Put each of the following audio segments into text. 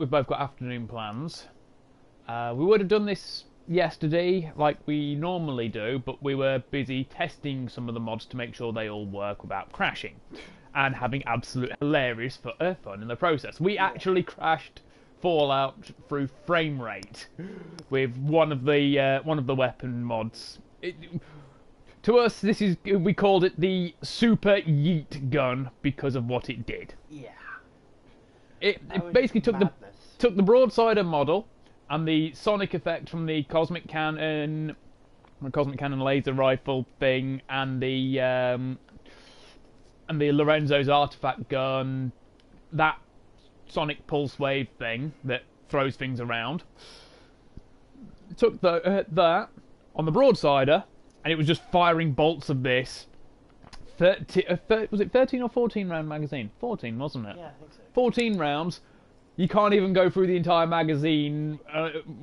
we've both got afternoon plans. We would have done this yesterday like we normally do, but we were busy testing some of the mods to make sure they all work without crashing, and having absolute hilarious fun in the process. We actually crashed Fallout through frame rate with one of the weapon mods. To us, we called it the Super Yeet Gun because of what it did. Yeah. It basically took the broadsider model and the sonic effect from the cosmic cannon laser rifle thing, and the Lorenzo's artifact gun, that sonic pulse wave thing that throws things around. Took that on the broadsider, and it was just firing bolts of this. Was it 13 or 14 round magazine? 14, wasn't it? Yeah, I think so. 14 rounds. You can't even go through the entire magazine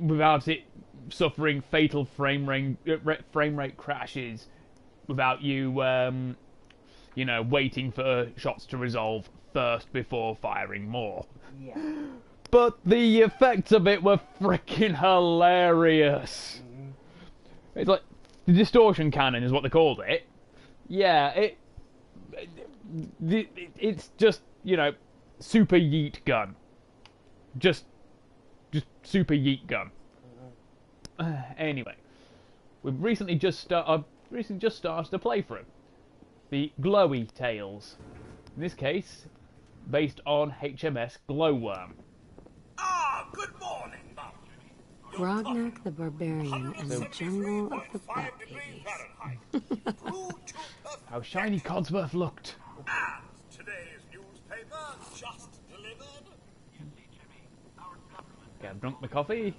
without it suffering fatal frame rate crashes, without you, waiting for shots to resolve first before firing more. Yeah. But the effects of it were freaking hilarious. Mm-hmm. It's like the distortion cannon is what they called it. Yeah, it's just, super yeet gun. Just super yeet gun. Anyway, we've recently just started a playthrough. The Glowie Tales. In this case, based on HMS Glowworm. Ah, good morning, Mum. Grognak the Barbarian and the Jungle of the Bat Babies. How shiny Codsworth looked. And today's newspaper just delivered. I've drunk my coffee.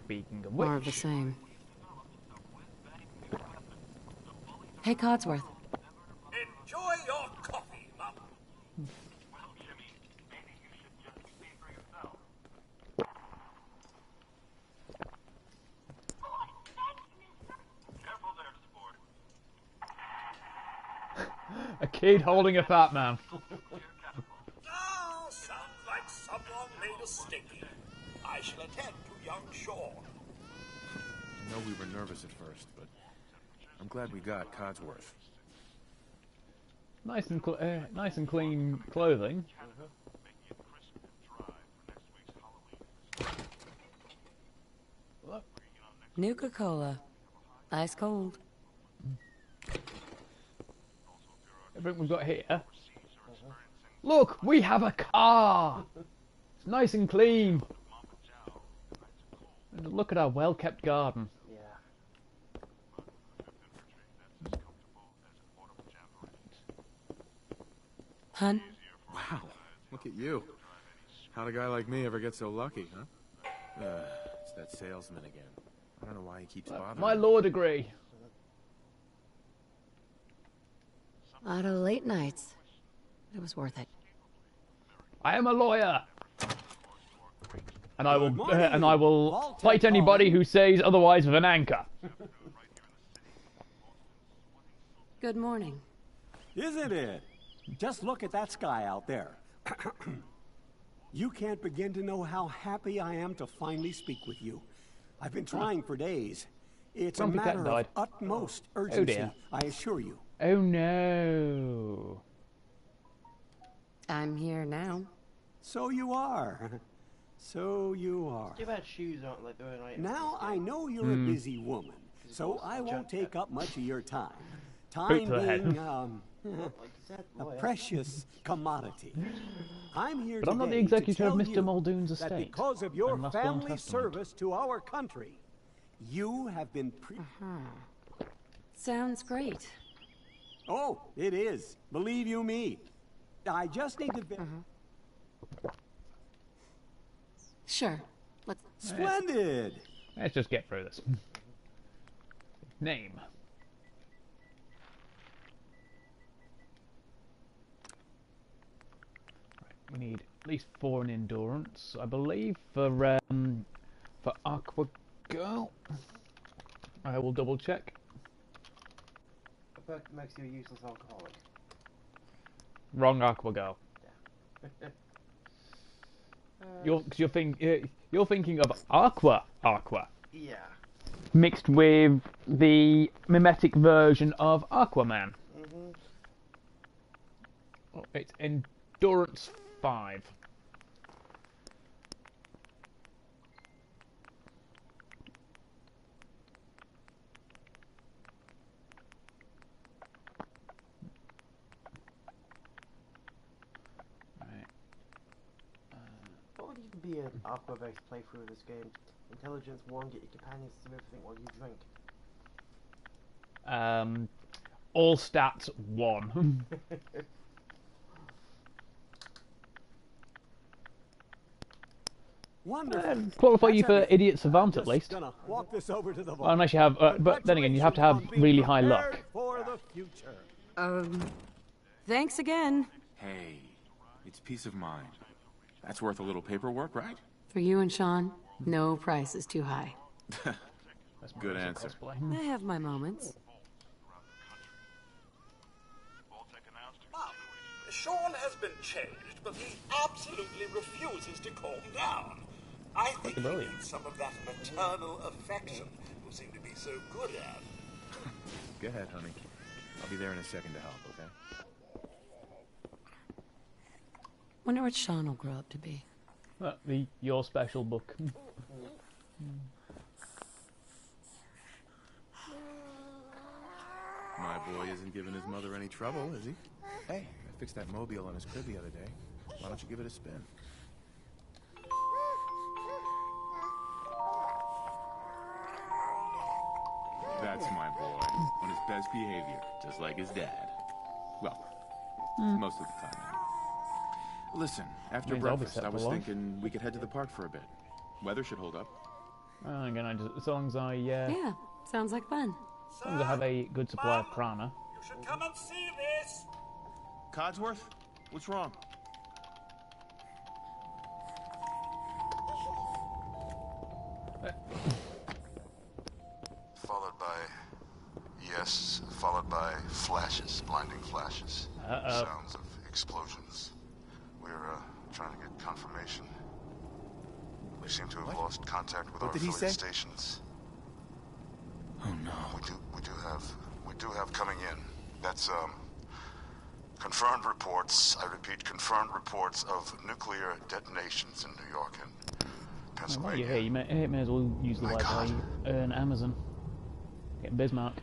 Speaking of which, More of the same. Hey, Codsworth. Enjoy your coffee, Mum. a kid holding a fat man. Oh, sounds like someone made a sticky. I shall attend to young Sean. I know we were nervous at first, but I'm glad we got Codsworth. Nice and clean clothing. Nuka-Cola. Ice cold. Everything we've got here. Look, we have a car! It's nice and clean. And look at our well-kept garden. Yeah. Hun? Wow, look at you. How'd a guy like me ever get so lucky, huh? It's that salesman again. I don't know why he keeps bothering My me. law degree. A lot of late nights. It was worth it. I am a lawyer. And I will fight anybody who says otherwise with an anchor. Good morning. Isn't it? Just look at that sky out there. You can't begin to know how happy I am to finally speak with you. I've been trying for days. It's Grumpy a cat matter died. of utmost urgency, dear. I assure you. Oh no. I'm here now. So you are. So you are. Too bad shoes aren't like the way I am. Now I know you're a busy woman, so I won't take up much of your time. Boot Time to the head. being, Like you said, a lawyer. precious commodity. I'm here But I'm not the today to executor of tell Mr. you Muldoon's that estate. because of your Unless Will and family Testament. service to our country, you have been Sounds great. Oh, it is. Believe you me. I just need to... Sure. Let's... Splendid! Let's just get through this. Name. Right, we need at least 4 in endurance, I believe, for Aqua Girl. I will double check. That makes you a useless alcoholic. Wrong Aqua Girl. you're thinking of Aqua, Yeah. mixed with the mimetic version of Aquaman. Mhm. Oh, it's Endurance 5. What would even be an Aqua-based playthrough of this game? Intelligence 1, get your companions to do everything while you drink. All stats 1. Wonderful. Qualify you That's for everything. Idiot Savant Just at least. gonna walk this over to the vault. Well, unless you have, but then again, you have to have Congratulations on really being high luck. prepared for the future. Thanks again. Hey, it's peace of mind. That's worth a little paperwork, right? For you and Sean, no price is too high. That's Good more answer. cosplay. I have my moments. Sean has been changed, but he absolutely refuses to calm down. I think he Brilliant. needs some of that maternal affection you seem to be so good at. Go ahead, honey. I'll be there in a second to help, okay? Wonder what Sean will grow up to be. The Your Special book. My boy isn't giving his mother any trouble, is he? Hey, I fixed that mobile on his crib the other day. Why don't you give it a spin? That's my boy, on his best behavior, just like his dad. Well, most of the time. Anyway. Listen, after Means I'll be breakfast, set I was for life. thinking we could head to the park for a bit. Weather should hold up. Again, as long as I, Yeah, sounds like fun. as long as I have a good supply of prana. You should come and see this. Codsworth? What's wrong? Followed by, yes, followed by flashes, blinding flashes. Uh-oh. Sounds of explosions. We're trying to get confirmation. We seem to have lost contact with What our did he affiliate say? stations. Oh no. We do have coming in. That's confirmed reports. I repeat, confirmed reports of nuclear detonations in New York and While Pennsylvania. you're here, you may as well use the My Wi-Fi God. earn Amazon. Get Bismarck.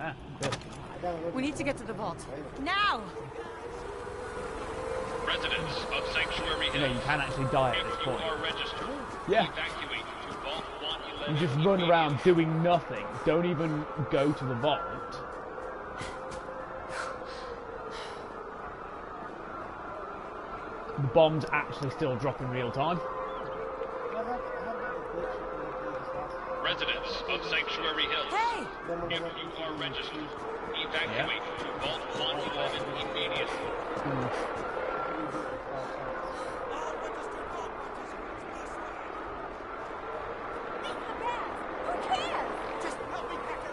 Ah, good. We need to get to the vault. Now! Residents of Sanctuary You know, you can actually die at this if you point. are registered, Yeah. evacuate to Vault You 111 just run around doing nothing. Don't even go to the vault. The bombs actually still drop in real time. Residents of Sanctuary Hills, Hey! if you are registered, evacuate to Vault 111 immediately.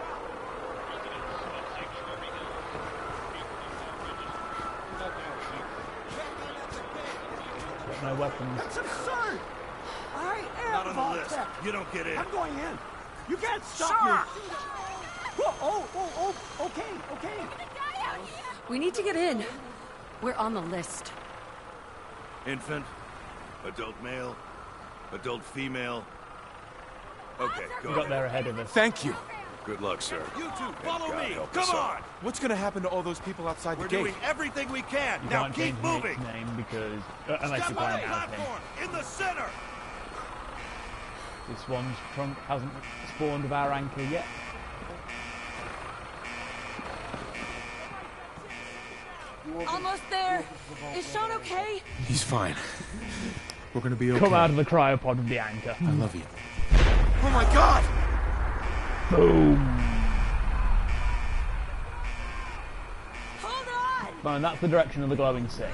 Residents of Sanctuary Hills, if you are registered. Got no weapons. That's absurd! I am Not on the Vault list. Tech. You don't get in. I'm going in. You can't stop me. Okay. We need to get in. We're on the list. Infant, adult male, adult female. Okay, You go got there ahead of us. Thank you. Good luck, sir. You two, follow God me. help Come us all. on. What's gonna happen to all those people outside We're the gate? doing everything we can. You Now can't keep change moving. Nick's name because unless Step you're on the playing as him. platform in the center. This one's trunk hasn't spawned with our anchor yet. Almost there. Is Sean okay? He's fine. We're gonna be okay. Come out of the cryopod with the anchor. I love you. Oh my God! Boom! Hold on! Fine, that's the direction of the glowing sea.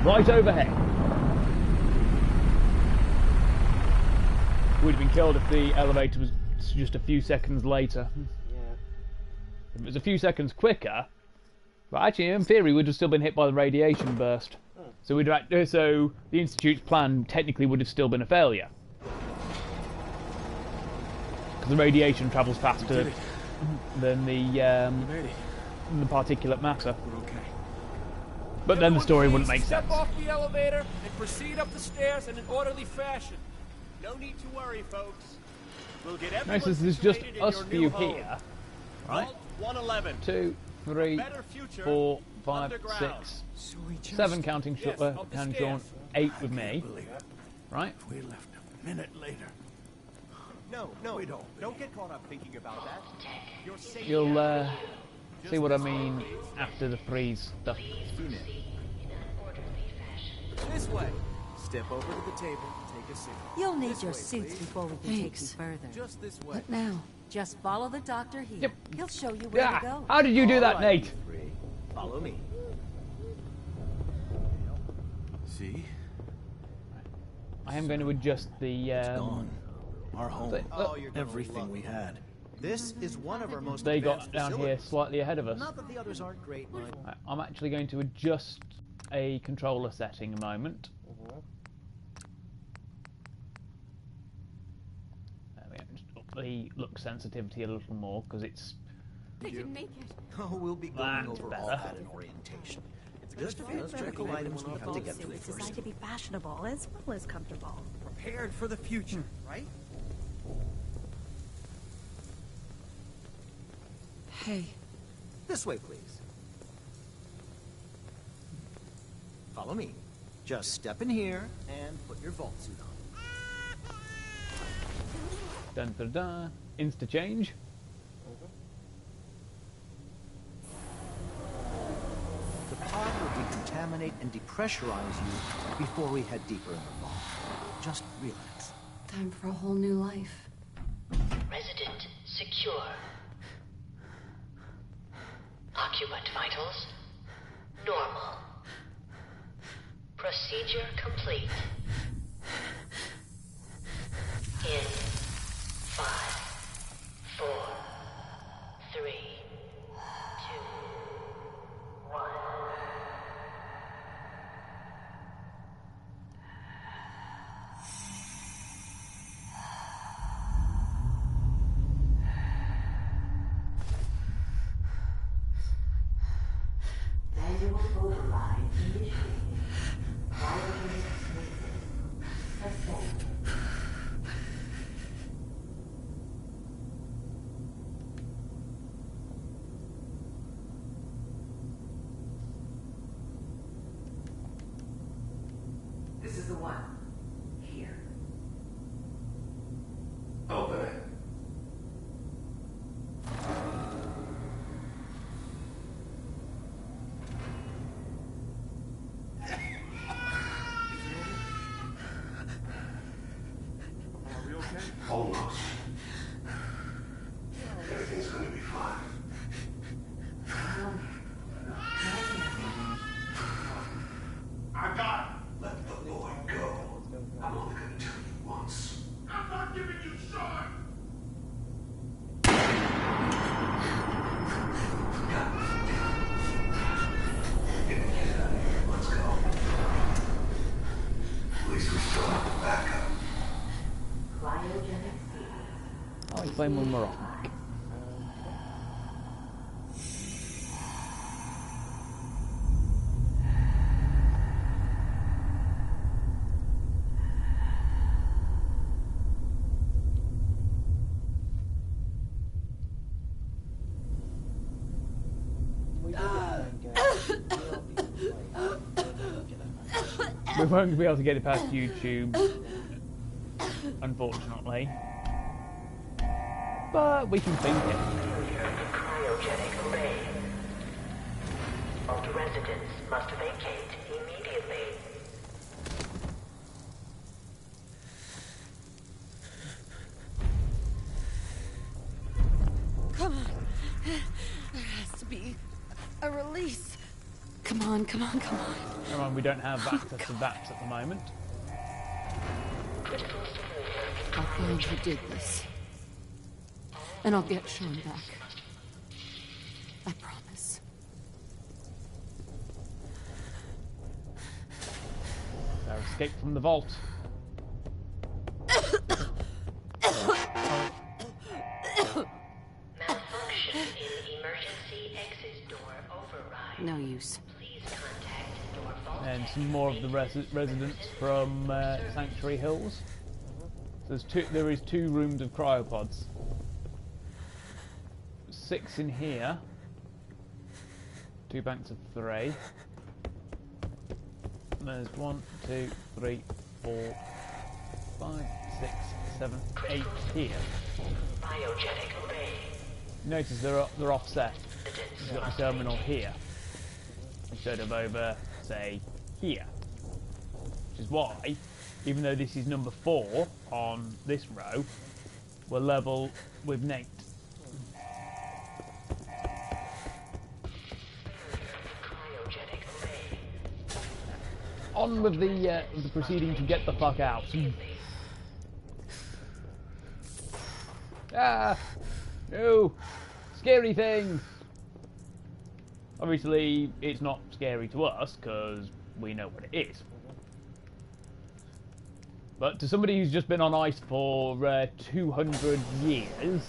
Right overhead. We'd have been killed if the elevator was just a few seconds later. Yeah. If it was a few seconds quicker, But actually, in theory, we'd have still been hit by the radiation burst. So so the Institute's plan technically would have still been a failure. Because the radiation travels faster than the particulate matter. We're okay. But then the story wouldn't make sense. Step off the elevator and proceed up the stairs in an orderly fashion. No need to worry, folks. We'll get everyone Notice there's just situated in us your few new home. here. Right? Vault 111. 2, 3, Better future 4, 5, underground. 6, So we just 7 counting Yes, up the Sean, stairs. 8 with me. believe it. Right? We left a minute later. No, we don't get caught up thinking about that. You're safe. You'll see what I mean after the freeze stuff. This way. Step over to the table, take a seat. You'll need This your way, suits please. before we can take you Thanks. further. Just this way. What now? Just follow the doctor here. Yep. He'll show you where to Yeah. go. How did you do that, All right, Nate? you three. Follow me. See? I am going to adjust the. Gone. Our home. Look, Oh, you're gonna Everything love we it. had. This is one of our most they advanced got down here facilities. slightly ahead of us. Not that the others aren't great, mind. I'm actually going to adjust a controller setting a moment. There we go. Just up the look sensitivity a little more because it's They can make it. Oh, we'll be going That's over all better. that in orientation. Just a few critical items we have to get through It's first. designed to be fashionable as well as comfortable. Prepared for the future, right? Hey, This way, please. Follow me. Just step in here and put your vault suit on. dun dun dun. Insta change. The pod will decontaminate and depressurize you before we head deeper in the vault. Just relax. time for a whole new life. Resident secure. Occupant vitals normal. Procedure complete. In 5, 4, 3, 2, 1. Manual override initiated. Violation suspended. This is the one. Here. Open it. Are we okay? Almost. Everything's gonna be fine. I got it. Let the boy go. I'm only gonna tell you once. I'm not giving you shot. Get out of here. Let's go. At least we still have the backup. Cryogenic seed. I'll explain when we're off. We won't be able to get it past YouTube, unfortunately. But we can think it. Cryogenic array. All residents must vacate immediately. Come on. There has to be a release. Come on, come on, come on. Come on, we don't have access to VAPs at the moment. I'll find who did this. And I'll get Sean back. I promise. escape from the vault. Malfunction in emergency exit door override. No use. Please contact door vault. And some more of the residents from Sanctuary Hills. So there is 2 rooms of cryopods. 6 in here. 2 banks of 3. And there's 1, 2, 3, 4, 5, 6, 7, 8 here. Biogenic bay. Notice they're offset. You've got the terminal here instead of over, say, here. Which is why, even though this is number 4 on this row, we're level with Nate. On with the proceeding to get the fuck out. Ah! No! Scary things! Obviously, it's not scary to us, because we know what it is. But to somebody who's just been on ice for 200 years...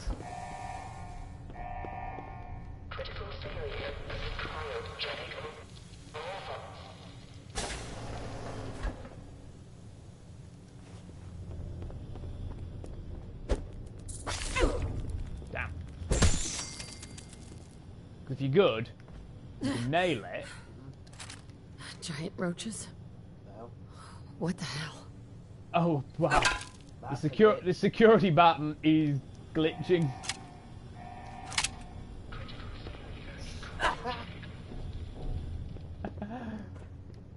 Critical failure. Cryogenic. Damn. If you're good, you can nail it. Giant roaches? No. What the hell? Oh, wow. The security button is glitching.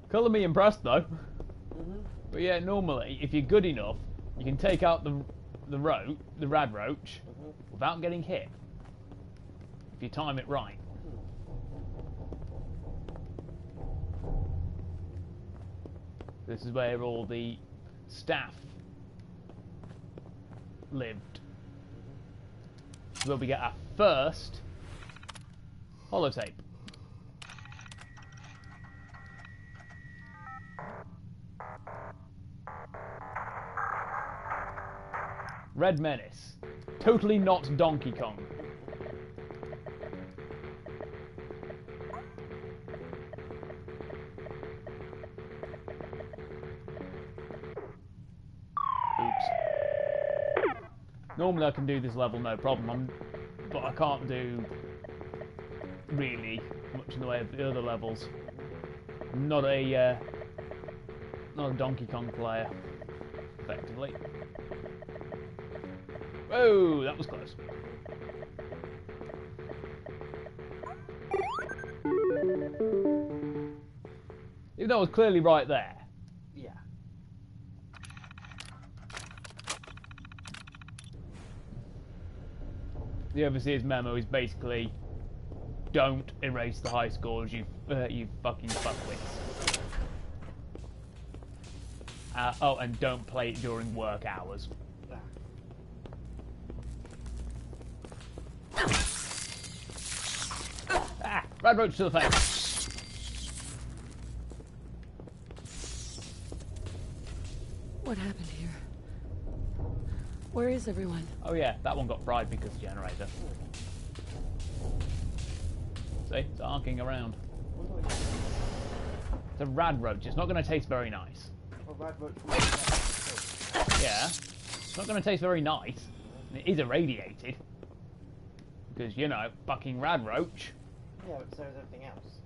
Colour me impressed, though. But yeah, normally, if you're good enough, you can take out the rad roach, without getting hit. If you time it right. This is where all the staff lived. This is where we get our first holotape. Red Menace. Totally not Donkey Kong. Oops. Normally I can do this level no problem, but I can't do really much in the way of the other levels. I'm not a Donkey Kong player, effectively. Whoa, that was close. Even though I was clearly right there. Yeah. The overseer's memo is basically, don't erase the high scores, you fucking fuckwits. Oh, and don't play it during work hours. Ah, rad roach to the face. What happened here? Where is everyone? Oh yeah, that one got fried because of the generator. See, it's arcing around. It's a rad roach. It's not going to taste very nice. Yeah, it's not going to taste very nice. It is irradiated. Because, you know, fucking rad roach. Yeah, but so is everything else.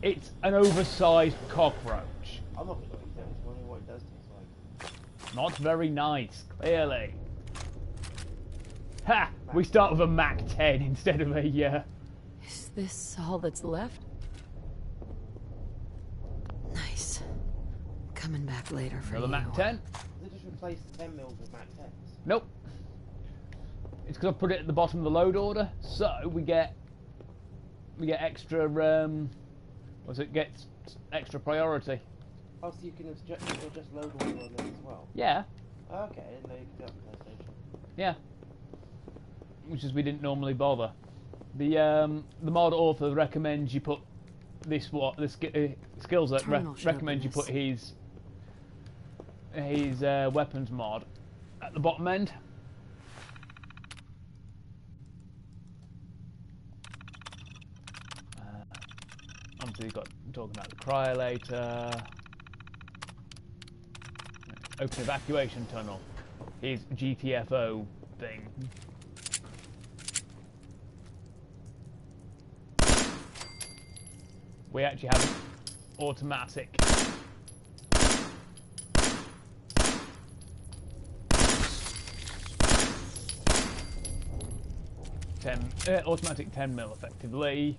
It's an oversized cockroach. I'm not going to eat it. I'm wondering what it does taste like. Not very nice, clearly. Ha! We start with a Mac 10 instead of a, Is this all that's left? Nice. Coming back later for another you. Mac 10? Does it just replace the 10 mils with Mac 10s? Nope. It's because I put it at the bottom of the load order, so we get extra, gets extra priority. Oh, so you can just load order on them as well? Yeah. Okay, I didn't know you could do that on PlayStation. Yeah. Which is we didn't normally bother. The mod author recommends you put skills that Terminal should recommend you open put his weapons mod at the bottom end. Obviously, we've got talking about the cryolator. Open evacuation tunnel. His GTFO thing. We actually have an automatic. Automatic 10mm effectively.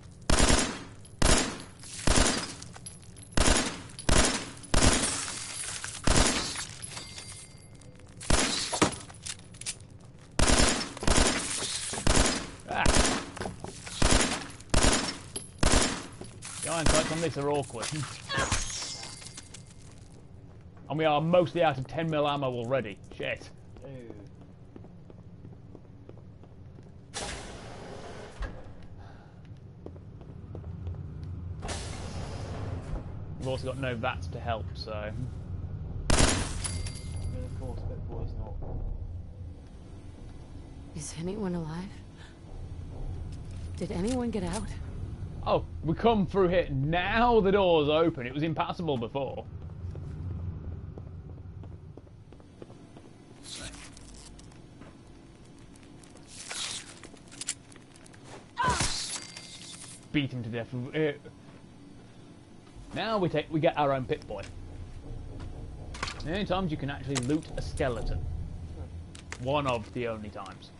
The iron sights on this are awkward. And we are mostly out of 10mm ammo already. Shit. We've also got no VATs to help, so... Is anyone alive? Did anyone get out? Oh, we come through here. Now the door's open. It was impassable before. Beat him to death. Now we get our own Pip-Boy. The only times you can actually loot a skeleton. One of the only times.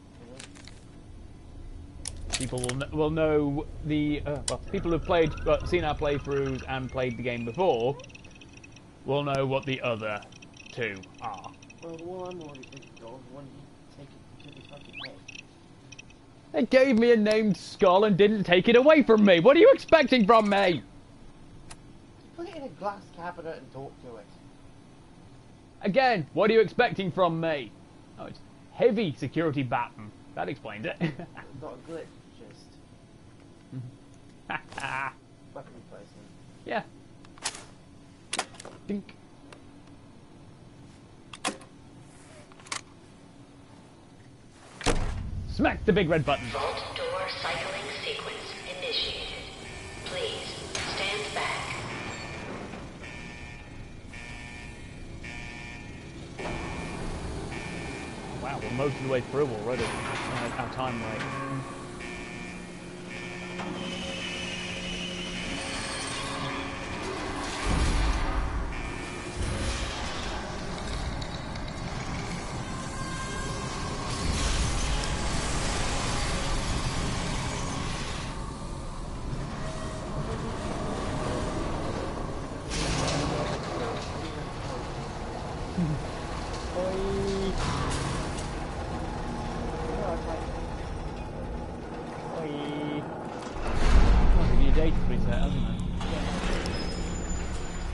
People will know the well, people who've played, seen our playthroughs and played the game before, will know what the other two are. Well, the one I'm already thinking of, one you take it to the fucking head. They gave me a named skull and didn't take it away from me. What are you expecting from me? Put it in a glass cabinet and talk to it. Again, what are you expecting from me? Oh, it's heavy security baton. That explains it. Not a glitch, just weapon replacement. Yeah. Dink. Smack the big red button. Vault door cycling sequence initiated. Please stand back. Wow, we're most of the way through already. Our time rate.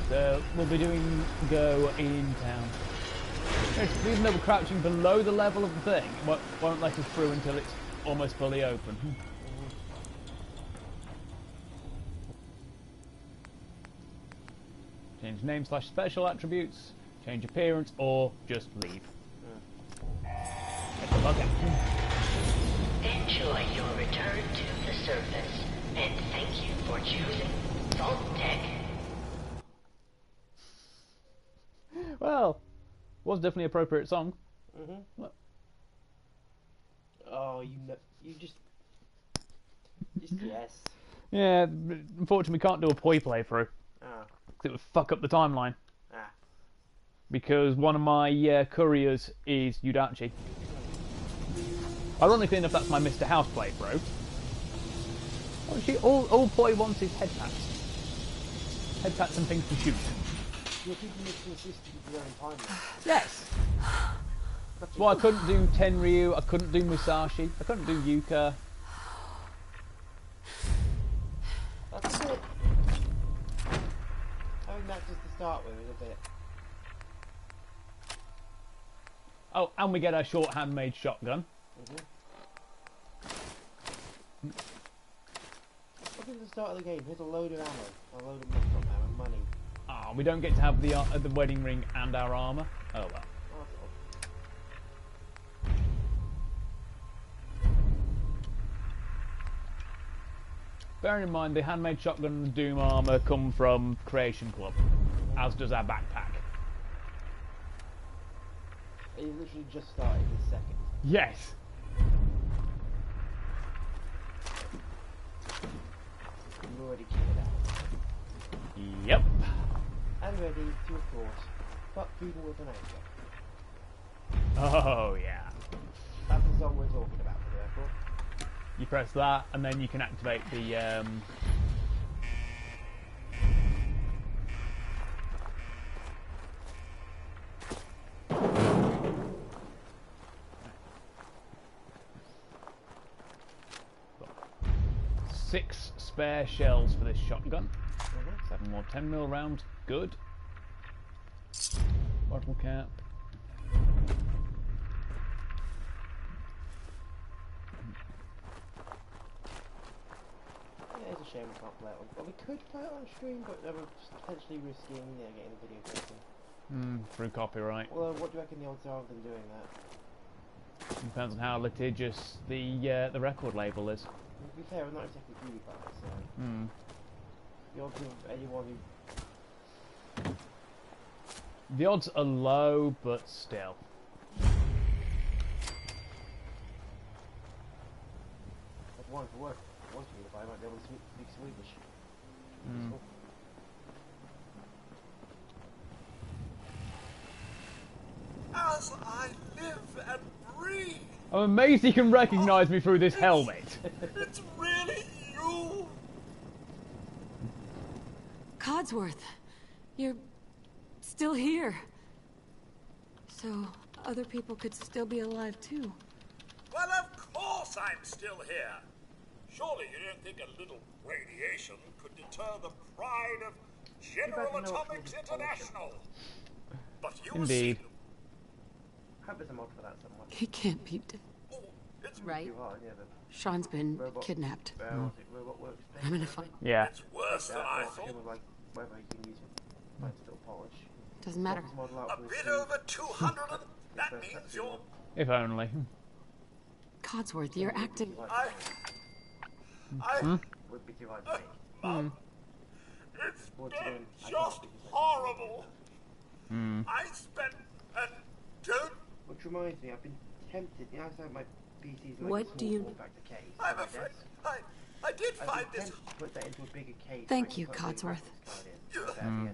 So we'll be doing go in town. Even though we're crouching below the level of the thing, it won't let us through until it's almost fully open. Change name / special attributes, change appearance, or just leave. Get the bug out. Enjoy your return to the surface, and thank you for choosing Vault Tech. Well, was definitely an appropriate song. What? Oh, you just yes. Yeah, unfortunately we can't do a Poi playthrough. Ah. It would fuck up the timeline. Ah. Because one of my couriers is Yudachi. Ironically enough, that's my Mr. House playthrough. Actually, all Poi wants is head pats. Head pats and things to shoot. You're keeping this consistent with your own timeline. Yes! That's why I couldn't do Tenryu, I couldn't do Musashi, I couldn't do Yuka. That's it. Having matches to start with is a bit. Oh, and we get our short handmade shotgun. look at the start of the game. Here's a load of ammo, a load of muscle ammo, money. Ah, we don't get to have the wedding ring and our armor. Oh well. Bearing in mind, the handmade shotgun and the Doom armor come from Creation Club, as does our backpack. You literally just started this second. Yes. You're already cleared out. Yep. And ready to, of course, fuck people with an anchor. Oh yeah. That's the song we're talking about for the record. You press that, and then you can activate the. 6 spare shells for this shotgun. 7 more 10mm rounds. Good. Bottle cap. Yeah, it's a shame we can't play it on. Well, we could play it on stream, but we're potentially risking getting the video taken. Through copyright. Well, what do you reckon the odds are of them doing that? Depends on how litigious the record label is. To be fair, we're not exactly PewDiePie, so... The odds of anyone who... The odds are low, but still. If one for work, one PewDiePie might be able to speak Swedish. Cool. As I live and breathe. I'm amazed he can recognise me through this helmet. It's really you. Codsworth, you're still here. So other people could still be alive too. Well, of course I'm still here. Surely you don't think a little radiation could deter the pride of General Atomics International? But you Indeed. I hope there's a mod for that somewhere. He can't be dead. Right? Sean's been kidnapped. I'm gonna find. Yeah. It's worse than I thought. Whether you can use it, might still polish. Doesn't matter. A bit over 200, and that means you're... If only. Codsworth, you're acting... Would be too hard to make. It's been just horrible. I spent and don't... Which reminds me, I've been tempted, you know, I my PC's like What do you... back the case. I'm afraid I did find this... to put that into a bigger case. Thank you, Codsworth.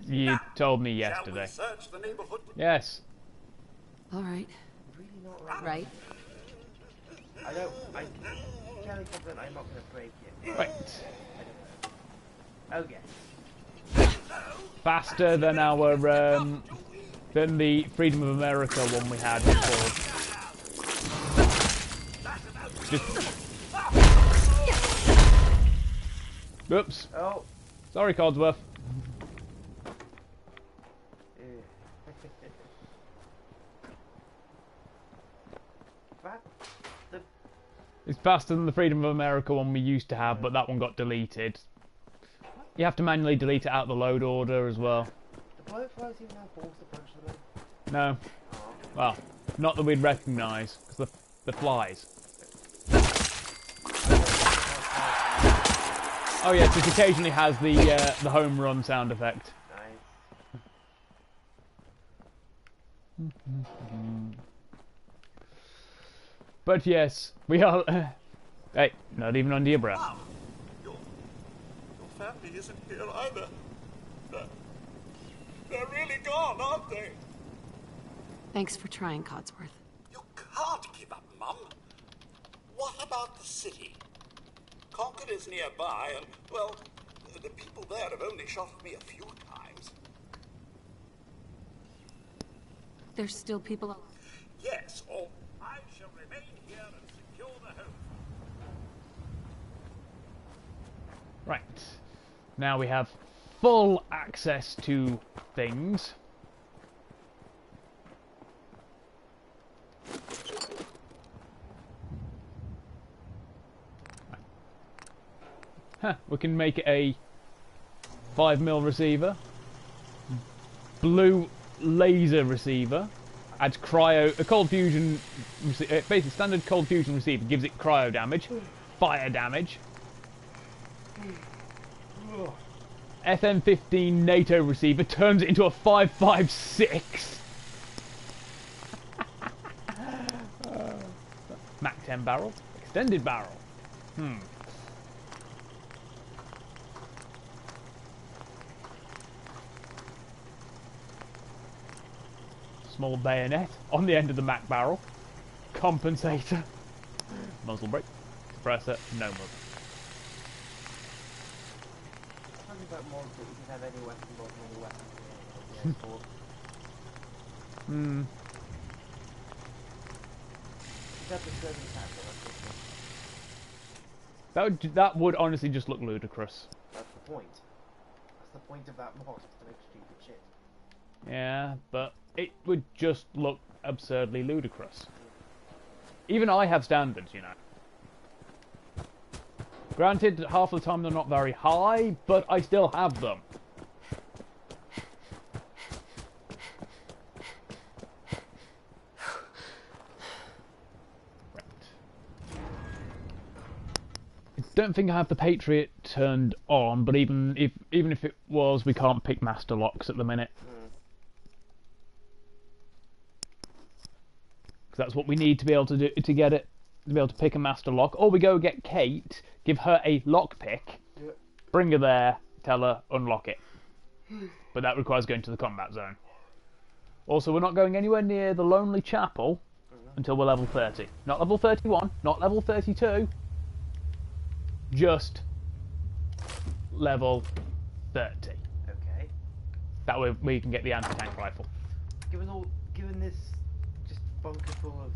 You told me yesterday. Shall we search the neighborhood? Yes. All right. Really not Right. I'm fairly confident I'm not going to break it. Right. Oh yes. Faster than our than the Freedom of America one we had before. Oops. Oh. Sorry, Codsworth. It's faster than the Freedom of America one we used to have, but that one got deleted. You have to manually delete it out of the load order as well. The blowflies even have balls to punch them in? No. Well, not that we'd recognise, because the flies. Oh yes, it occasionally has the home run sound effect. Nice. But yes, we are... hey, not even under your breath. Wow. Your family isn't here either. They're really gone, aren't they? Thanks for trying, Codsworth. You can't give up, Mum. What about the city? Concord is nearby, and, well, the people there have only shot at me a few times. There's still people alive. Yes, or I shall remain here and secure the home. Right. Now we have full access to things. We can make it a 5mm receiver. Blue laser receiver. Adds cryo... A cold fusion... Basically, standard cold fusion receiver gives it cryo damage. Fire damage. FM-15 NATO receiver turns it into a 5.56. Mac 10 barrel. Extended barrel. Small bayonet on the end of the Mac barrel. Compensator. Muzzle brake. Suppressor. No muzzle. About mods that you can have any weapon mod and any weapon. That would honestly just look ludicrous. That's the point. That's the point of that mod, to make stupid shit. Yeah, but it would just look absurdly ludicrous. Even I have standards, you know. Granted, half of the time they're not very high, but I still have them. I don't think I have the Patriot turned on, but even if it was, we can't pick master locks at the minute. Because that's what we need to be able to do to get it, to be able to pick a master lock. Or we go get Kate, give her a lockpick, bring her there, tell her, unlock it. But that requires going to the combat zone. Also, we're not going anywhere near the Lonely Chapel until we're level 30. Not level 31, not level 32, just level 30. Okay. That way we can get the anti-tank rifle. Given this just bunker full of...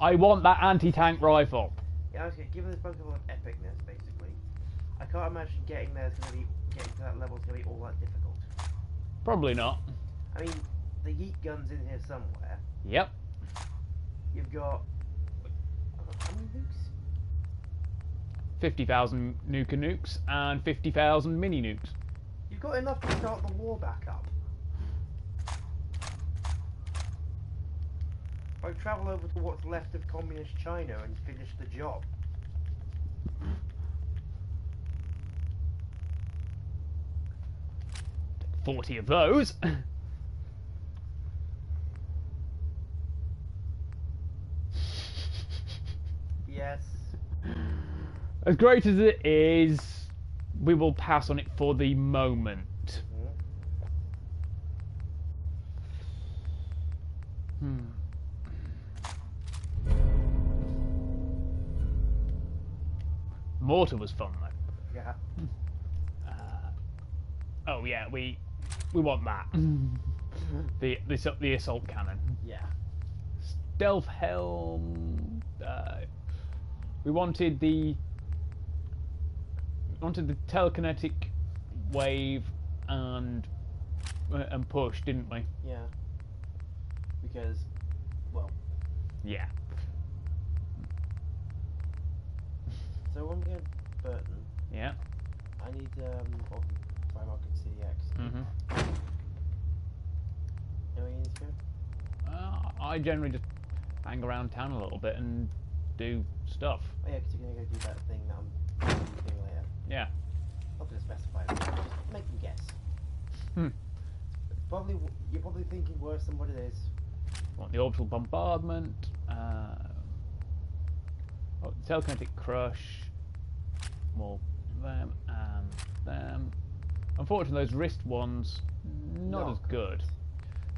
I want that anti-tank rifle. Yeah, okay, given this bunker full of epicness, basically, I can't imagine getting to that level is going to be all that difficult. Probably not. I mean, the yeet gun's in here somewhere. Yep. You've got... how many nukes? 50,000 nukes and 50,000 mini nukes. You've got enough to start the war back up. I travel over to what's left of communist China and finish the job. Take 40 of those. Yes. As great as it is, we will pass on it for the moment. Mortar was fun though. Yeah. Oh yeah, we want that. the assault cannon. Yeah. Stealth helm. We wanted the telekinetic wave and push, didn't we? Yeah. Because, well. Yeah. So when we go to Burton. Yeah. I need Primark and CX. Where you need to go? I generally just hang around town a little bit and do stuff. Oh yeah, because you're gonna go do that thing that I'm doing later. Yeah. Not gonna specify. Just make them guess. You're probably thinking worse than what it is. Want the orbital bombardment? Telekinetic crush. More them and them. Unfortunately, those wrist ones not as good.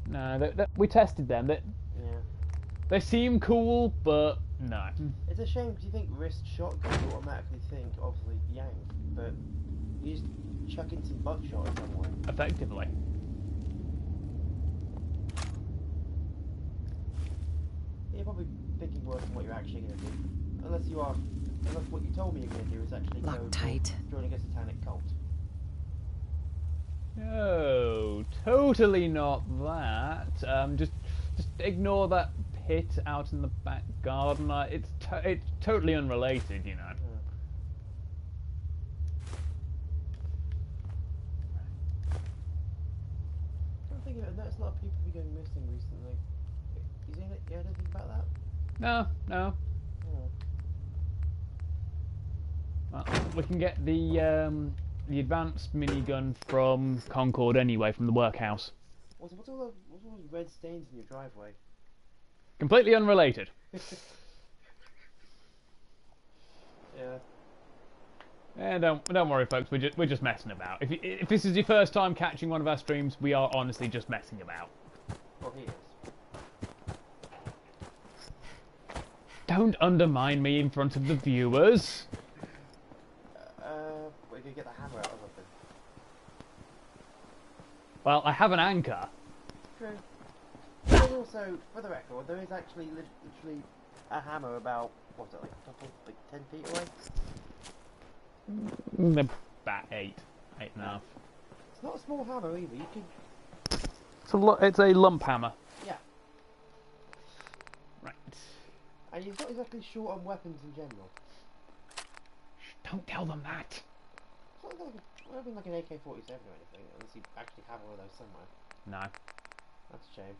No, we tested them. They seem cool, but no. It's a shame because you think wrist shotgun, you automatically think obviously Yang, but you just chuck in some buckshot or somewhere. Effectively. You're probably thinking worse than what you're actually going to do. Unless what you told me you're going to do is actually go joining a satanic cult. No, totally not that. Just ignore that pit out in the back garden. It's totally unrelated, you know. thinking of it, I've noticed a lot of people be going missing recently. You seen it? You heard anything about that? No. Oh. Well, we can get the advanced minigun from Concord anyway, from the workhouse. What's all those red stains in your driveway? Completely unrelated. Yeah. Yeah, don't worry, folks. We're just messing about. If this is your first time catching one of our streams, we are honestly just messing about. Well, he is. Don't undermine me in front of the viewers. We're gonna get the hammer out or something. Well, I have an anchor. True. There's also, for the record, there is actually literally a hammer about, what's it, like 10 feet away? About 8.5. It's not a small hammer either. You can. It's a lump hammer. Yeah. Right. And he's not exactly short on weapons in general. Shh, don't tell them that. It's not like an AK-47 or anything, unless you actually have one of those somewhere. No. That's a shame.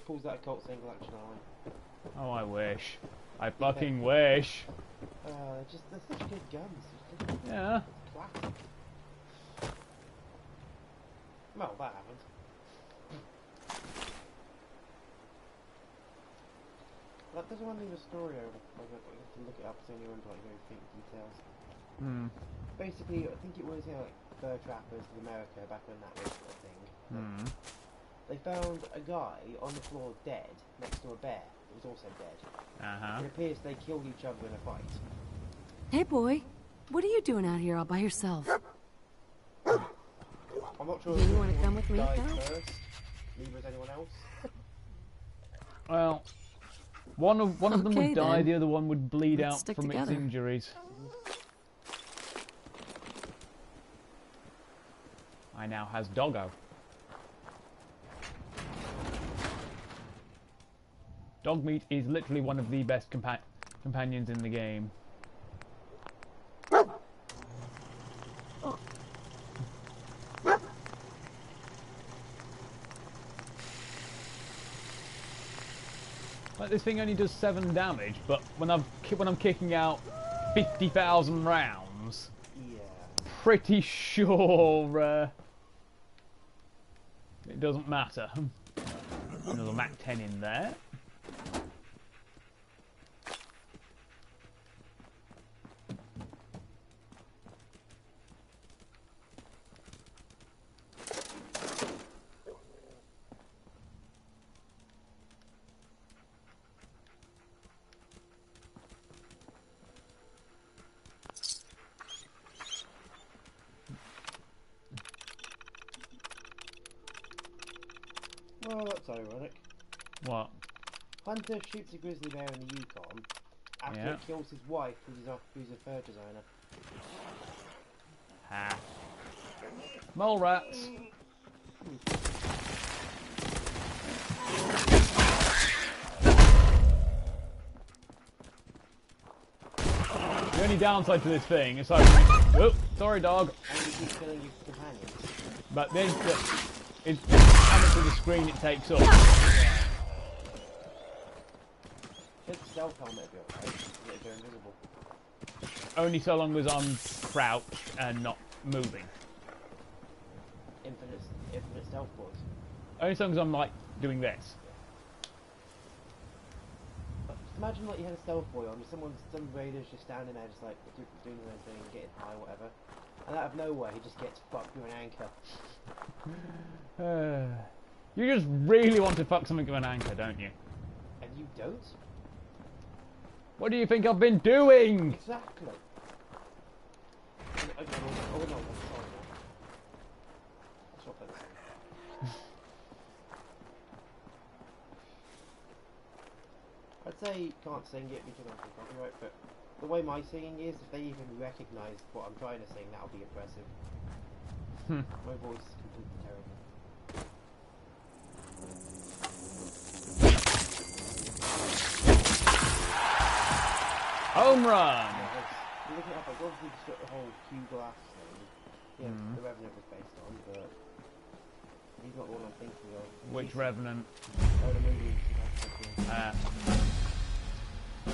Pulls that Colt single action arm. Oh, I wish. I fucking wish. They're such good guns. Yeah. Classic. Well, that happened. That doesn't want to leave a story over. I have to look it up so you remember like very faint details. Basically, I think it was like fur trappers in America back when that was a thing. They found a guy on the floor dead next to a bear that was also dead. It appears they killed each other in a fight. Hey, boy. What are you doing out here all by yourself? I'm not sure Do if you want to come with me, died pal? first, neither as anyone else. Well, one of them Okay, would die, then. the other one would bleed Let's out stick from together. its injuries. I now has Doggo. Dogmeat is literally one of the best companions in the game. Like, this thing only does 7 damage, but when I'm kicking out 50,000 rounds, pretty sure it doesn't matter. Another Mac 10 in there. Well, that's ironic. What? Hunter shoots a grizzly bear in the Yukon after Yeah. it kills his wife, who's a fur designer. Ha. Mole rats. The only downside to this thing is like, whoop, sorry dog. And you keep killing your companions. But then it's how much of the screen it takes up. Hit the stealth helmet if you're okay, so that you're invisible. Only so long as I'm crouched and not moving. Infinite stealth boards. Only so long as I'm like doing this. Just imagine like you had a stealth boy on, some raiders just standing there just like doing their thing, getting high, whatever. And out of nowhere he just gets fucked with an anchor. You just really want to fuck something with an anchor, don't you? And you don't? What do you think I've been doing? Exactly. Oh no, I'm sorry now. I'll stop that. I'd say you can't sing it because I'm from copyright, but the way my singing is, if they even recognise what I'm trying to sing, that'll be impressive. My voice is completely terrible. Home run! You're looking up, I've obviously just got the whole Q glass thing. yeah, the Revenant was based on, but he's not the one I'm thinking of. Which Revenant? Oh, the movie.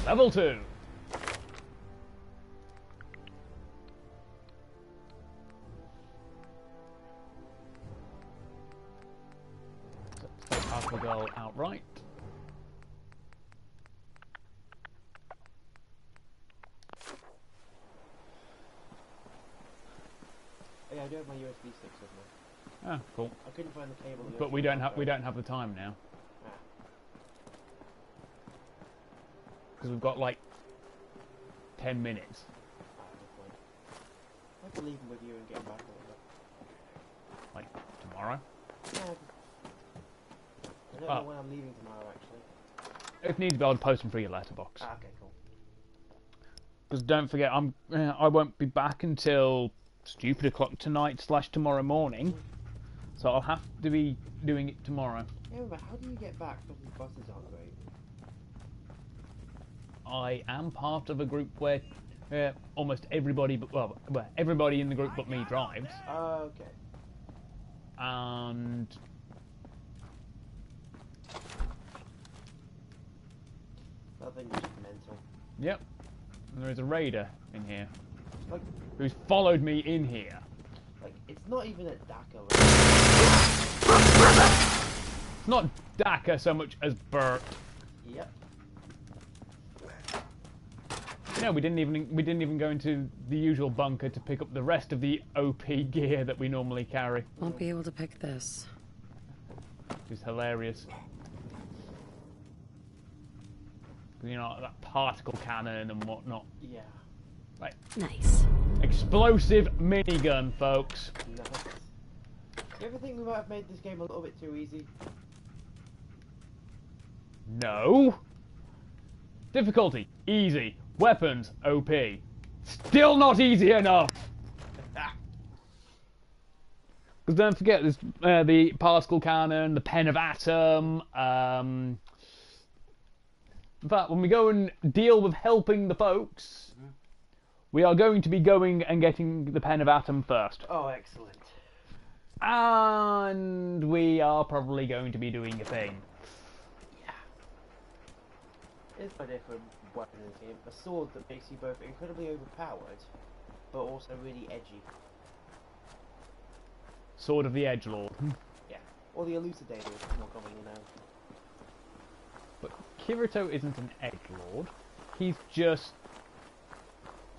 Level 2. Aqua Girl outright. Yeah, I do have my USB sticks with me. Ah, cool. I couldn't find the cable. But we don't have the time now. Because we've got like 10 minutes. I have to leave them with you and get them back a little bit. Like tomorrow? Yeah. I don't know when I'm leaving tomorrow actually. If needs be, I'll post them through your letterbox. Ah, okay, cool. Because don't forget, I won't be back until stupid o'clock tonight / tomorrow morning. So I'll have to be doing it tomorrow. Yeah, but how do you get back because the buses aren't great? I am part of a group where almost everybody, everybody in the group but me drives. Oh, okay. And nothing just mental. Yep. And there is a raider in here. Like, who's followed me in here. Like, it's not even a Dakar. It's not Dakar so much as Bert. Yep. No, we didn't even go into the usual bunker to pick up the rest of the OP gear that we normally carry. Won't be able to pick this. Which is hilarious. You know, that particle cannon and whatnot. Yeah. Right. Nice. Explosive minigun, folks. Nice. You ever think we might have made this game a little bit too easy? No. Difficulty, easy. Weapons, OP. Still not easy enough. Because don't forget, there's the particle cannon, the pen of atom. In fact, when we go and deal with helping the folks, we are going to be going and getting the pen of atom first. Oh, excellent. And we are probably going to be doing a thing. Yeah. It's a different weapon in this game. A sword that makes you both incredibly overpowered, but also really edgy. Sword of the Edgelord. Yeah. Or the Elucidator, is more commonly known. But Kirito isn't an edgelord. He's just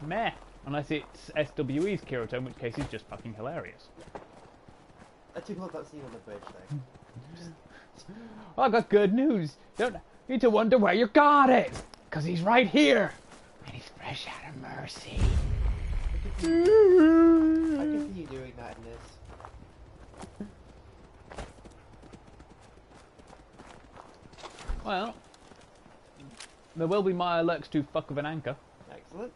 meh. Unless it's SWE's Kirito, in which case he's just fucking hilarious. I do love that scene on the bridge, though. I got good news. Don't need to wonder where you got it. Because he's right here. And he's fresh out of mercy. I can see you doing that in this. Well, there will be my alerts to fuck with an anchor. Excellent.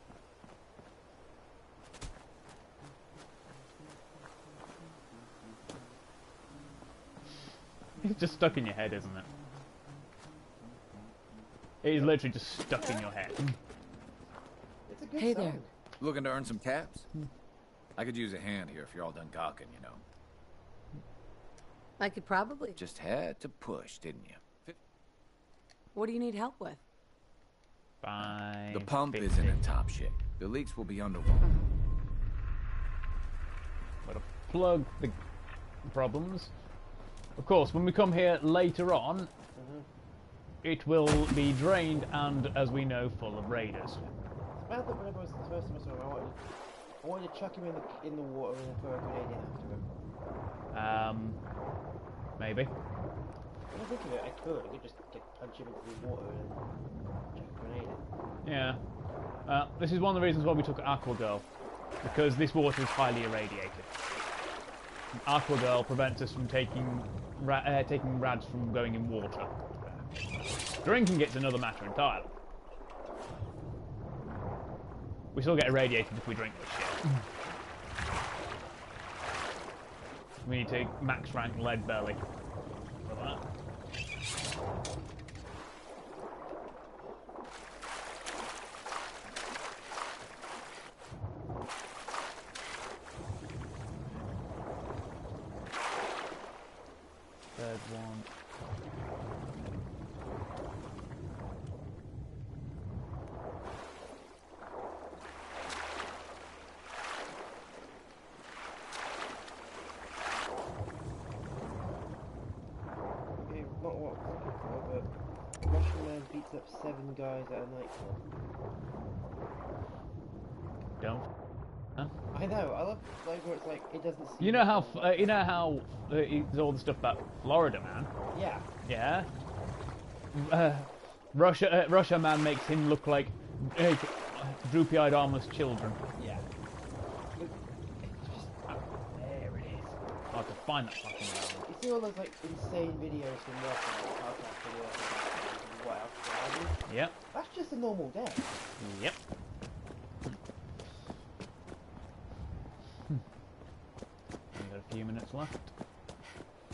It's just stuck in your head, isn't it? It is literally just stuck in your head. It's a good Hey song. there. Looking to earn some caps? I could use a hand here if you're all done gawking, you know. I could probably. Just had to push, didn't you? What do you need help with? The pump isn't in top shape. The leaks will be underwater. Got to plug the problems. Of course, when we come here later on, it will be drained and, as we know, full of raiders. It's bad that whenever I was the first time I saw him, I wanted to chuck him in the water and then throw a grenade in after him. Maybe. When I think of it, I could just punch him into the water and chuck a grenade in. Yeah. This is one of the reasons why we took Aqua Girl. Because this water is highly irradiated. And Aqua Girl prevents us from taking rads from going in water. Drinking it's another matter entirely. We still get irradiated if we drink this shit. We need to max rank lead belly for that. 7 guys at a nightclub. Don't. Huh? I know. I love like where it's like it doesn't. Seem You know how it's all the stuff about Florida man. Yeah. Yeah. Russia man makes him look like droopy-eyed, armless children. Yeah. There it is. Hard to find that fucking barrel. You see all those like insane videos from Russia, like podcast videos and what else? Yep. That's just a normal day. Yep. We've got a few minutes left.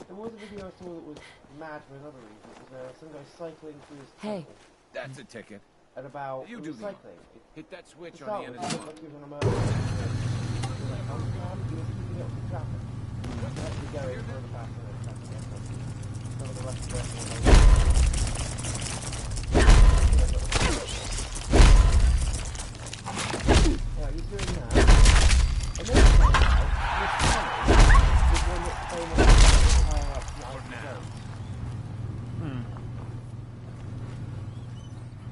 There was a video I saw that was mad for another reason. It was some guy cycling through his Hey. cycle. That's a ticket. At about You do cycling. Hit that switch To on start the end with, of it the looked like he was on a motorbike. He was like, he was keeping up with traffic. He was actually going further past the traffic. Some of the rest of the yeah, he's doing that. And then he's one that's famous higher up the road.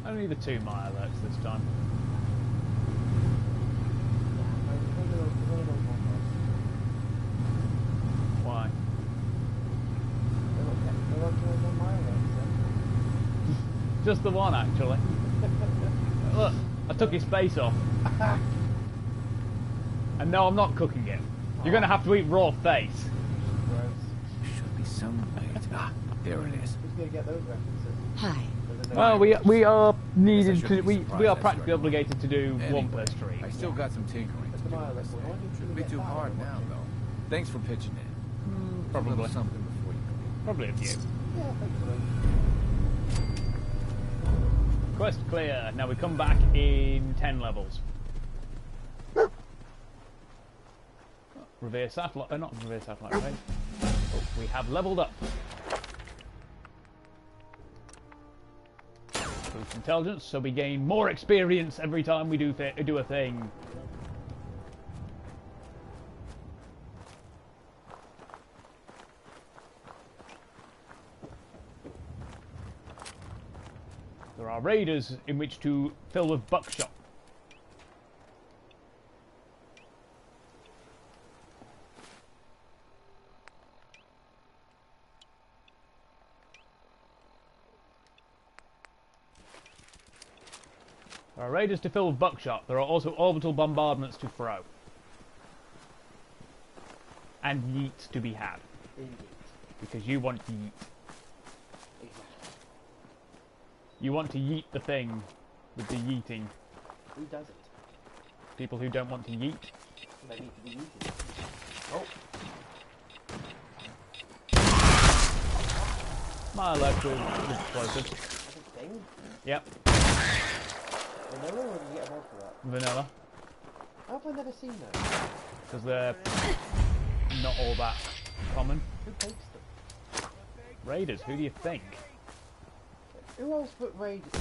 Only the 2 mile alerts this time. Why? Just the one, actually. Look, I took his face off. And no, I'm not cooking it. You're going to have to eat raw face. Should be some bait. Ah, there it is. Who's going to get those references? Hi. Well, we are needed to we are practically obligated to do Anyway, 1 per stream. I still got some tinkering to do. Shouldn't be too hard now, though. Thanks for pitching in. Probably. A little something before you go. Probably a few. Yeah, thankfully. Quest clear. Now we come back in 10 levels. Revere satellite. Not revere satellite, right? Oh, we have leveled up. Boost intelligence, so we gain more experience every time we do a thing. There are raiders in which to fill with buckshot. There are raiders to fill with buckshot. There are also orbital bombardments to throw. And yeets to be had. Indeed. Because you want to yeet. Exactly. You want to yeet the thing with the yeeting. Who does it? People who don't want to yeet. They need to be eaten. Oh. My electric explosives. That's a thing? Yep. Vanilla, or did you get a mod for that? Vanilla. How have I never seen those? Because they're not all that common. Who takes them? Raiders, who do you think? Who else put raiders?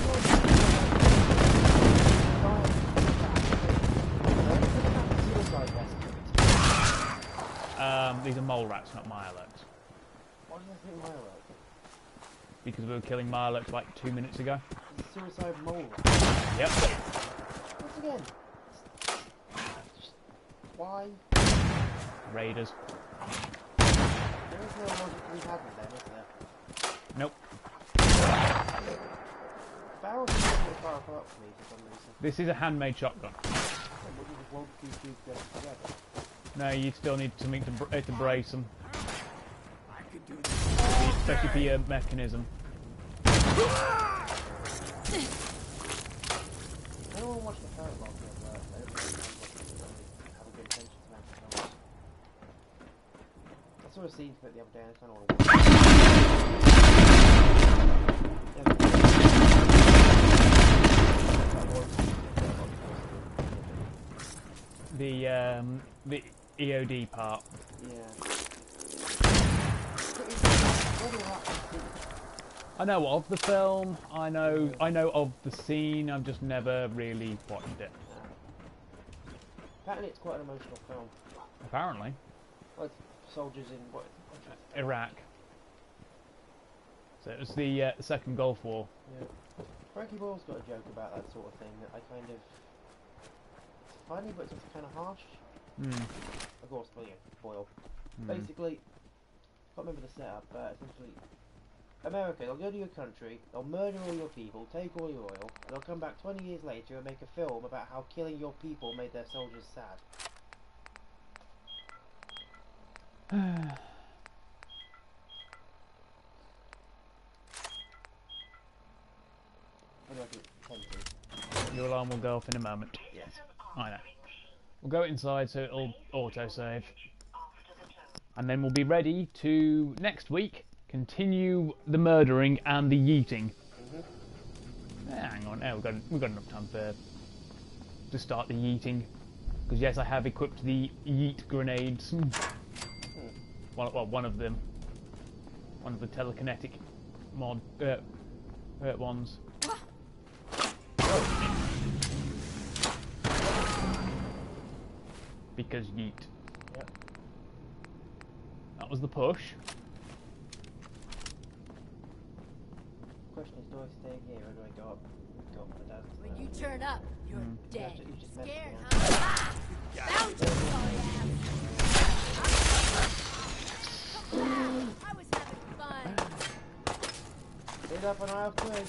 These are mole rats, not Mirelurks. Why did I think Mirelurk? Because we were killing Mirelurks like 2 minutes ago. Suicide mole rat. Yep. Once again. Why? Raiders. There is no logic we have with them, is there? Nope. Barrels are really far apart for me for some reason. This is a handmade shotgun. Would you just want two tubes go together? No, you still need something to brace them. I could do this. Especially for your mechanism. I don't want to watch the parrot box of that. I don't really have a good attention to that. I saw a scene for it the other day and I kind of want to The EOD part. Yeah. I know of the film. I know of the scene. I've just never really watched it. Apparently, it's quite an emotional film. Apparently. Like soldiers in what? Iraq. So it was the second Gulf War. Yeah. Frankie Boyle's got a joke about that sort of thing that I kind of... It's funny, but it's also kind of harsh. Of course, well, yeah, Boyle. Basically, I can't remember the setup, but essentially... America, they'll go to your country, they'll murder all your people, take all your oil, and they'll come back 20 years later and make a film about how killing your people made their soldiers sad. Your alarm will go off in a moment. Yes. I know. We'll go inside so it'll autosave. And then we'll be ready to, next week, continue the murdering and the yeeting. Hang on, we've got enough time to start the yeeting. Because yes, I have equipped the yeet grenades. One of them. One of the telekinetic mod ones. Because yeet. Yep. That was the push. Question is, do I stay here or do I go up? Go up and down? When you turn up, you're dead. You just Scared, messed huh? Found you, I was having fun. Stay up and I'll play.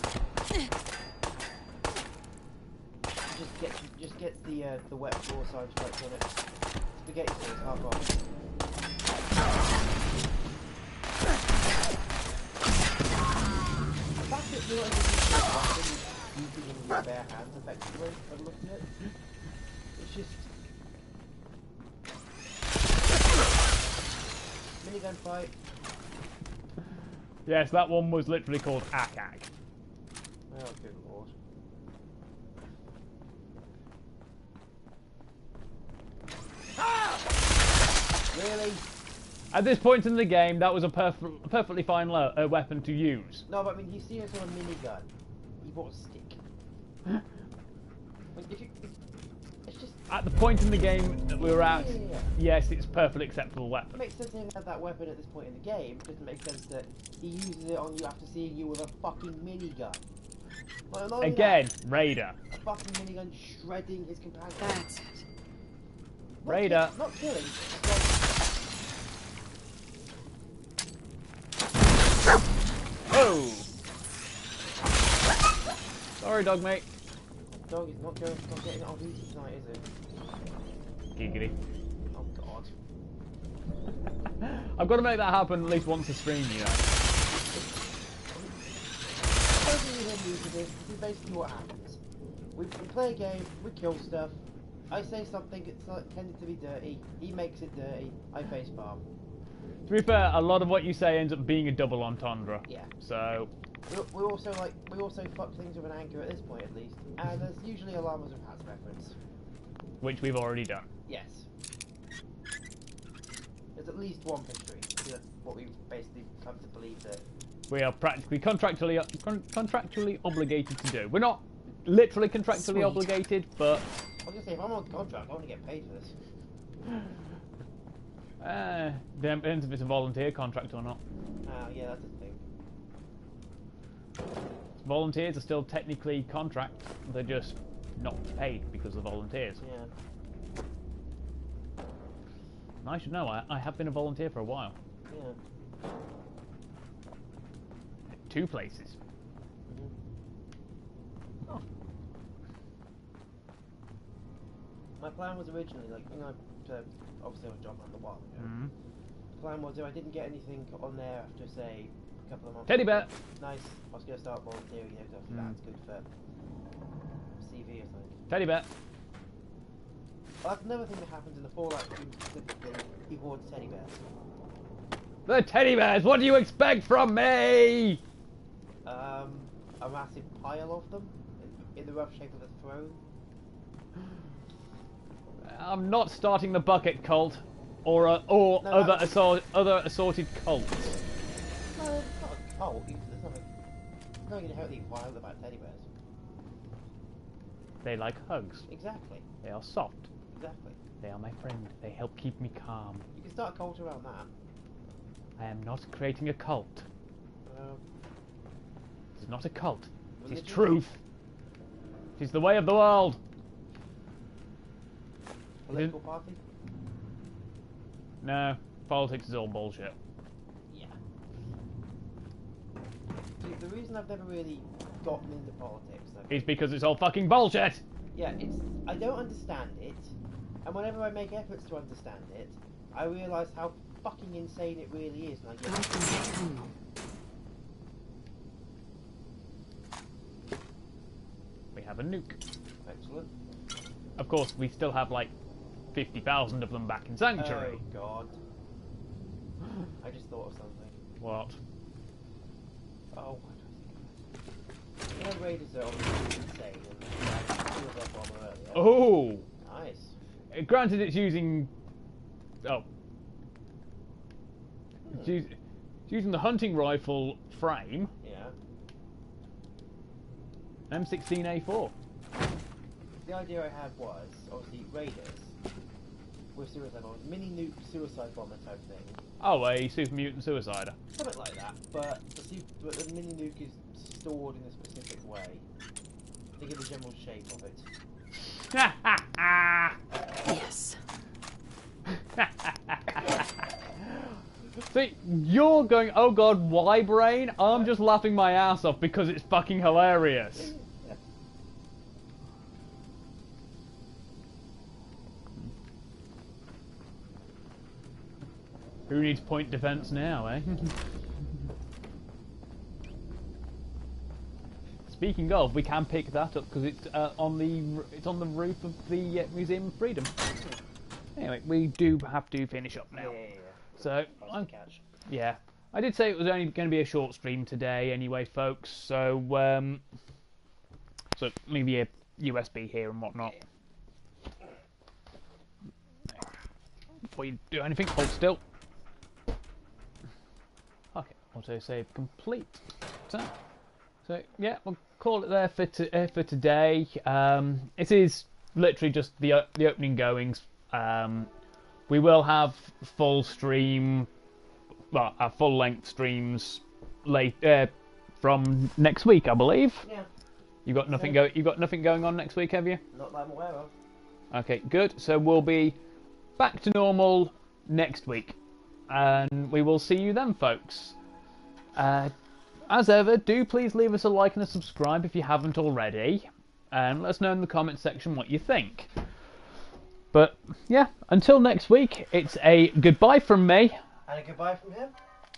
Just get the wet floor side stripes on it. Spaghetti sauce, half off. The fact that you're not using it in your bare hands effectively, I'm looking at it. It's just... Minigun fight. Yes, that one was literally called Ack-Ack. Oh, good lord. Really? At this point in the game, that was a perfectly fine weapon to use. No, but I mean, he's serious on a minigun. He bought a stick. It's just... At the point in the game that we were at, yes, it's a perfectly acceptable weapon. It makes sense to him have that weapon at this point in the game. It doesn't make sense that he uses it on you after seeing you with a fucking minigun. Again, Raider. A fucking minigun shredding his companion. That's it. Raider. Not killing. Oh! Sorry, dog mate. Dog is not getting it on duty tonight, is it? Giggity. Oh god. I've got to make that happen at least once a stream, you know. This is basically what happens. We play a game, we kill stuff. I say something, it's intended to be dirty. He makes it dirty. I face palm. To be fair, a lot of what you say ends up being a double entendre. Yeah. So. We also fuck things with an anchor at this point at least, and there's usually a Llamas with Hats reference. Which we've already done. Yes. There's at least one history. That's what we've basically come to believe that. We are practically contractually obligated to do. We're not literally contractually obligated, but. I was gonna say, if I'm on contract, I want to get paid for this. Depends if it's a volunteer contract or not. Yeah, that's a thing. Volunteers are still technically contract, they're just not paid because they're volunteers. Yeah. And I should know, I have been a volunteer for a while. Yeah. 2 places. Oh. My plan was originally, like, you know, obviously I was job hunt a while ago. The plan was if I didn't get anything on there after, say, a couple of months. Teddy bear! Nice. I was going to start volunteering, you know, because that's good for CV or something. Teddy bear! Well, that's another thing that happens in the Fallout game specifically. He hoards teddy bears. The teddy bears! What do you expect from me? A massive pile of them in the rough shape of a throne. I'm not starting the bucket cult or other assorted cults. No, it's not a cult. There's nothing inherently wild about teddy bears. They like hugs. Exactly. They are soft. Exactly. They are my friend. They help keep me calm. You can start a cult around that. I am not creating a cult. It's not a cult. It is Religion? truth. It is the way of the world. Political party? No, politics is all bullshit. Yeah. See, the reason I've never really gotten into politics is because it's all fucking bullshit. Yeah, I don't understand it, and whenever I make efforts to understand it, I realise how fucking insane it really is, and I get We have a nuke. Excellent. Of course, we still have like 50,000 of them back in Sanctuary. Oh god. I just thought of something. What? Oh, what Raiders are obviously insane, and I killed that bomber earlier. Oh! Nice. Granted, it's using... Oh. It's using the hunting rifle frame. Yeah. M16A4. The idea I had was, obviously, Raiders with suicide bombers, mini nuke suicide bomber type thing. Oh, a super mutant suicider. Something like that, but the mini nuke is stored in a specific way. Think of the general shape of it. Yes. See, you're going, oh god, why brain? I'm just laughing my ass off because it's fucking hilarious. Who needs point defense now, eh? Speaking of, we can pick that up because it's on the roof of the Museum of Freedom. Anyway, we do have to finish up now. Yeah. So, yeah, I did say it was only going to be a short stream today, anyway, folks. So, leave your USB here and whatnot. Before you do anything, hold still. Okay, autosave complete. So yeah, we'll call it there for today. It is literally just the opening goings. We will have full stream, well, full length streams from next week, I believe. Yeah. You got nothing going on next week, have you? Not that I'm aware of. Okay, good. So we'll be back to normal next week, and we will see you then, folks. As ever, do please leave us a like and a subscribe if you haven't already, and let us know in the comments section what you think. But yeah, until next week, it's a goodbye from me. And a goodbye from him.